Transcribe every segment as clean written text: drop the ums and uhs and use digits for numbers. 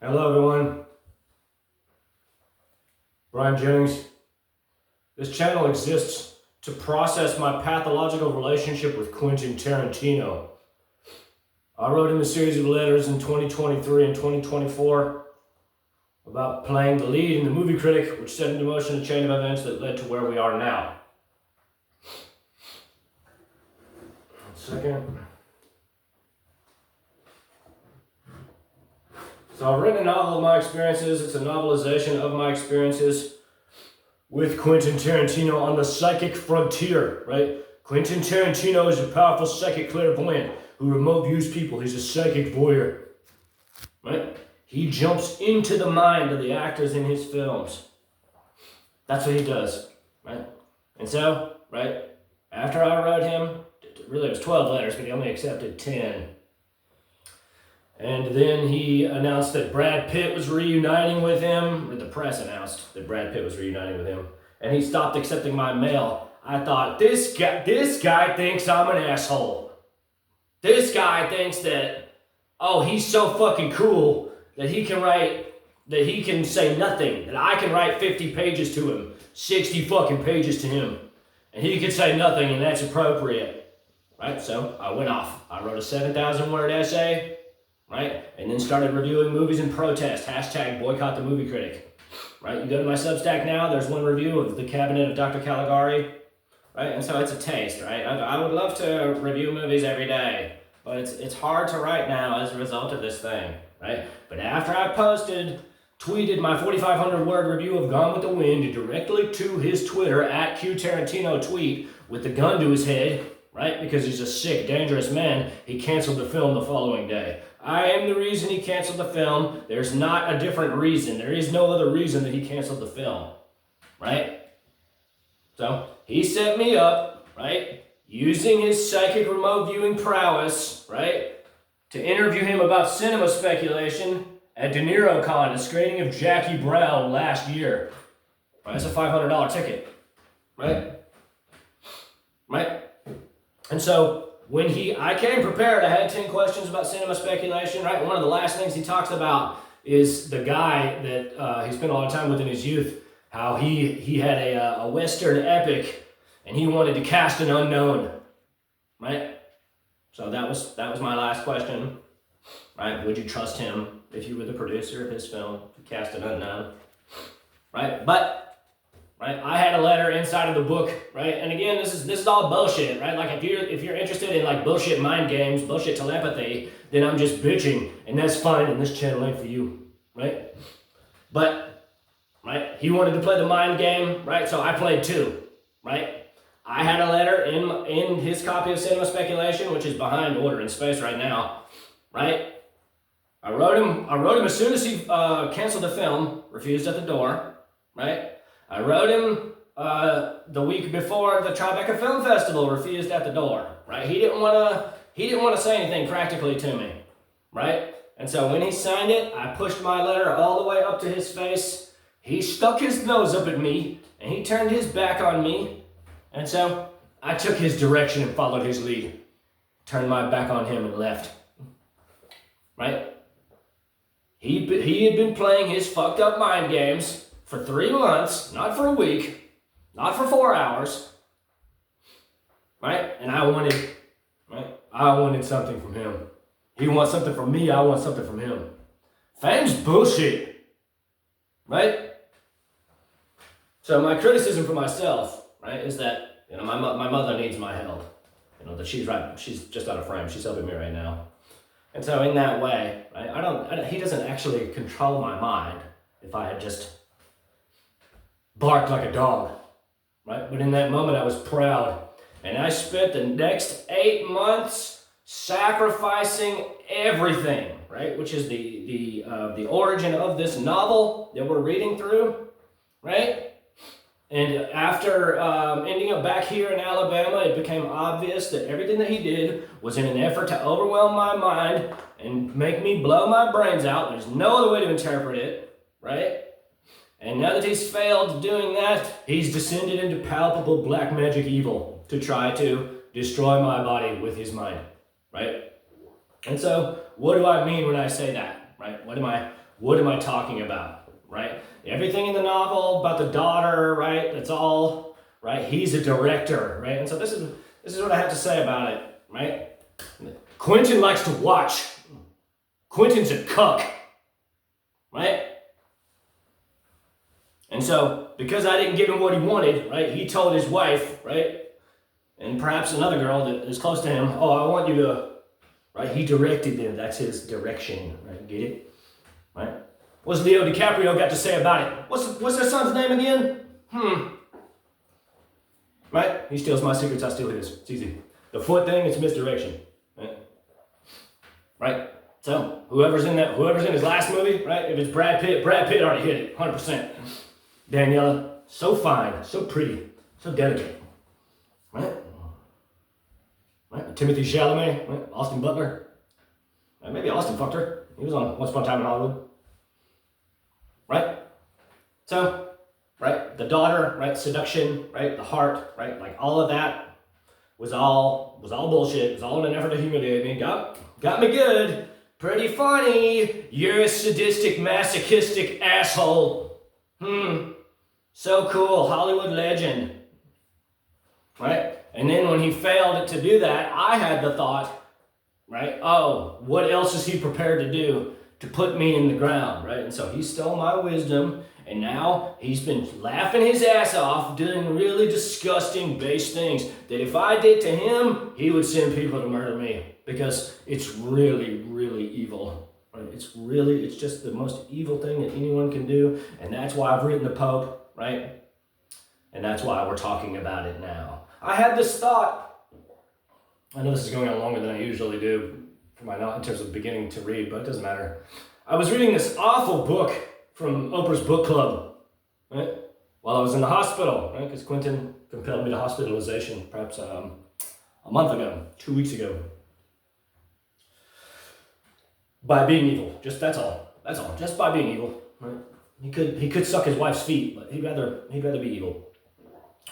Hello everyone, Brian Jennings. This channel exists to process my pathological relationship with Quentin Tarantino. I wrote him a series of letters in 2023 and 2024 about playing the lead in the movie Critic, which set into motion a chain of events that led to where we are now. 1 second. So I've written a novel of my experiences. It's a novelization of my experiences with Quentin Tarantino on the psychic frontier, right? Quentin Tarantino is a powerful psychic clairvoyant who remote views people. He's a psychic voyeur, right? He jumps into the mind of the actors in his films. That's what he does, right? And so, right, after I wrote him, really it was 12 letters, but he only accepted 10. And then he announced that Brad Pitt was reuniting with him, or the press announced that Brad Pitt was reuniting with him, and he stopped accepting my mail. I thought, this guy thinks I'm an asshole. This guy thinks that, oh, he's so fucking cool that he can say nothing, that I can write 50 pages to him, 60 fucking pages to him, and he can say nothing, and that's appropriate, right? So I went off. I wrote a 7,000 word essay, right? And then started reviewing movies in protest, hashtag boycott the movie critic, right? You go to my Substack now, there's one review of The Cabinet of Dr. Caligari, right? And so it's a taste, right? I would love to review movies every day, but it's hard to write now as a result of this thing, right? But after I tweeted my 4,500 word review of Gone with the Wind directly to his Twitter, @QTarantino tweet, with the gun to his head, right? Because he's a sick, dangerous man, he canceled the film the following day. I am the reason he canceled the film. There's not a different reason. There is no other reason that he canceled the film, right? So he set me up, right, using his psychic remote viewing prowess, right, to interview him about cinema speculation at De Niro Con, a screening of Jackie Brown last year. Right? That's a $500 ticket, right? Right? And so when I came prepared, I had 10 questions about cinema speculation, right? One of the last things he talks about is the guy that he spent a lot of time with in his youth, how he had a Western epic and he wanted to cast an unknown, right? So that was my last question, right? Would you trust him if you were the producer of his film to cast an unknown, right? But right, I had a letter inside of the book, right? And again, this is all bullshit, right? Like if you're interested in like bullshit mind games, bullshit telepathy, then I'm just bitching, and that's fine, and this channel ain't for you, right? But right, he wanted to play the mind game, right? So I played too, right? I had a letter in his copy of Cinema Speculation, which is behind order in space right now, right? I wrote him as soon as he canceled the film, refused at the door, right? I wrote him the week before the Tribeca Film Festival, refused at the door, right? He didn't want to say anything practically to me, right? And so when he signed it, I pushed my letter all the way up to his face. He stuck his nose up at me, and he turned his back on me. And so I took his direction and followed his lead, turned my back on him and left, right? He had been playing his fucked up mind games for 3 months, not for a week, not for 4 hours, right? And I wanted something from him. He wants something from me, I want something from him. Fame's bullshit, right? So my criticism for myself, right, is that, you know, my mother needs my help. You know, that she's just out of frame, she's helping me right now. And so in that way, right, he doesn't actually control my mind if I had just barked like a dog, right? But in that moment, I was proud. And I spent the next 8 months sacrificing everything, right? Which is the origin of this novel that we're reading through, right? And after ending up back here in Alabama, it became obvious that everything that he did was in an effort to overwhelm my mind and make me blow my brains out. There's no other way to interpret it, right? And now that he's failed doing that, he's descended into palpable black magic evil to try to destroy my body with his mind, right? And so, what do I mean when I say that, right? What am I what am I talking about, right? Everything in the novel about the daughter, right? That's all, right? He's a director, right? And so this is what I have to say about it, right? Quentin likes to watch. Quentin's a cuck, right? And so, because I didn't give him what he wanted, right, he told his wife, right, and perhaps another girl that is close to him, oh, I want you to, right, he directed them. That's his direction, right, get it? Right? What's Leo DiCaprio got to say about it? What's their son's name again? Right? He steals my secrets, I steal his. It's easy. The foot thing, it's misdirection, right? Right? So, whoever's in his last movie, right, if it's Brad Pitt already hit it, 100%. Daniela, so fine, so pretty, so delicate, right? Right? Timothy Chalamet, right? Austin Butler, maybe Austin fucked her. He was on Once Upon a Time in Hollywood, right? So, right, the daughter, right, seduction, right, the heart, right, like all of that was all bullshit. It was all in an effort to humiliate me. Got me good, pretty funny. You're a sadistic, masochistic asshole. So cool, Hollywood legend, right? And then when he failed to do that, I had the thought, right? Oh, what else is he prepared to do to put me in the ground, right? And so he stole my wisdom, and now he's been laughing his ass off, doing really disgusting, base things that if I did to him, he would send people to murder me because it's really, really evil. Right? It's just the most evil thing that anyone can do, and that's why I've written the Pope. Right? And that's why we're talking about it now. I had this thought. I know this is going on longer than I usually do for my in terms of beginning to read, but it doesn't matter. I was reading this awful book from Oprah's book club, right? While I was in the hospital, right? Because Quentin compelled me to hospitalization perhaps a month ago, 2 weeks ago. By being evil. That's all. Just by being evil, right? He could suck his wife's feet, but he'd rather be evil.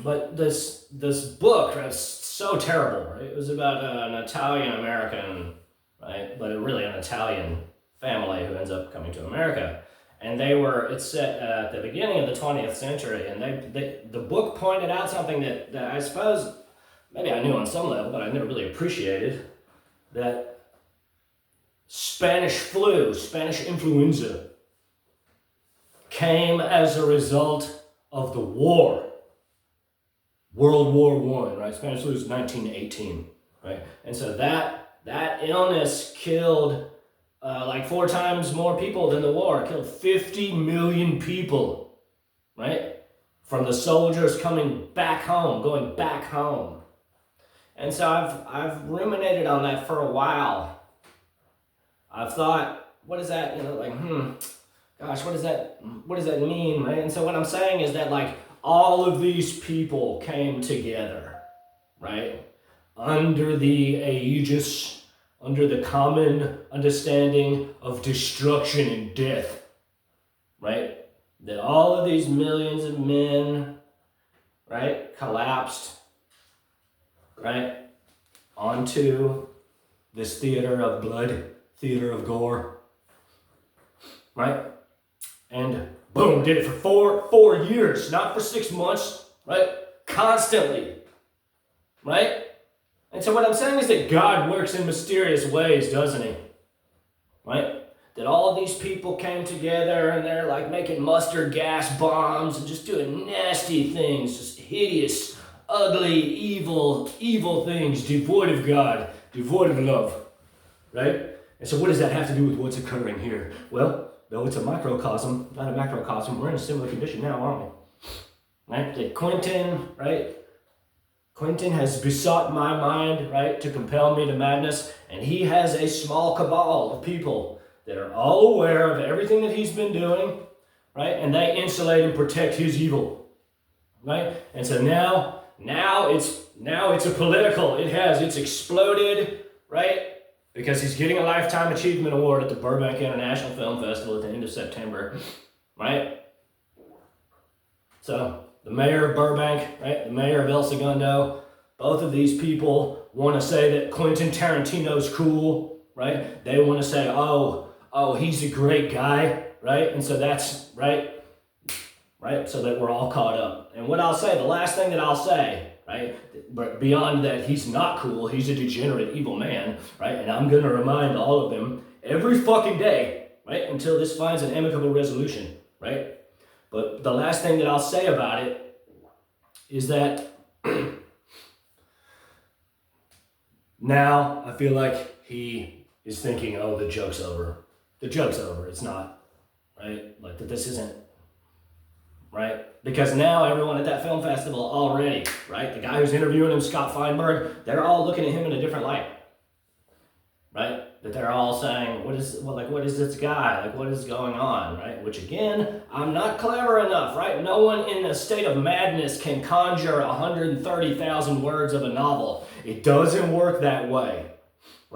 But this book, right, was so terrible. Right? It was about an Italian American, right, but really an Italian family who ends up coming to America, and it's set at the beginning of the 20th century, and the book pointed out something that I suppose maybe I knew on some level, but I never really appreciated, that Spanish flu, Spanish influenza, came as a result of the war. World War I, right? Spanish flu was 1918, right? And so that illness killed like 4 times more people than the war. It killed 50 million people, right? From the soldiers going back home. And so I've ruminated on that for a while. I've thought, what is that? Gosh, what does that mean, right? And so what I'm saying is that like all of these people came together, right? Under the aegis, under the common understanding of destruction and death, right? That all of these millions of men, right, collapsed, right, onto this theater of blood, theater of gore, right? And boom, did it for 4 years, not for 6 months, right? Constantly, right? And so what I'm saying is that God works in mysterious ways, doesn't he? Right? That all of these people came together and they're like making mustard gas bombs and just doing nasty things, just hideous, ugly, evil things, devoid of God, devoid of love, right? And so what does that have to do with what's occurring here? Well, though it's a microcosm, not a macrocosm, we're in a similar condition now, aren't we? Right? That Quentin, right? Quentin has besought my mind, right, to compel me to madness, and he has a small cabal of people that are all aware of everything that he's been doing, right? And they insulate and protect his evil, right? And so now it's a political. It's exploded, right? Because he's getting a Lifetime Achievement Award at the Burbank International Film Festival at the end of September, right? So the mayor of Burbank, right, the mayor of El Segundo, both of these people want to say that Quentin Tarantino's cool, right? They want to say, oh, he's a great guy, right? And so that's, right, so that we're all caught up. And what I'll say, the last thing that I'll say, right, but beyond that, he's not cool, he's a degenerate, evil man, right, and I'm going to remind all of them every fucking day, right, until this finds an amicable resolution, right? But the last thing that I'll say about it is that now I feel like he is thinking, oh, the joke's over. The joke's over. It's not, right? Like that this isn't, right? Because now everyone at that film festival already, right? The guy who's interviewing him, Scott Feinberg, they're all looking at him in a different light, right? That they're all saying, what is this guy? Like, what is going on, right? Which again, I'm not clever enough, right? No one in a state of madness can conjure 130,000 words of a novel. It doesn't work that way.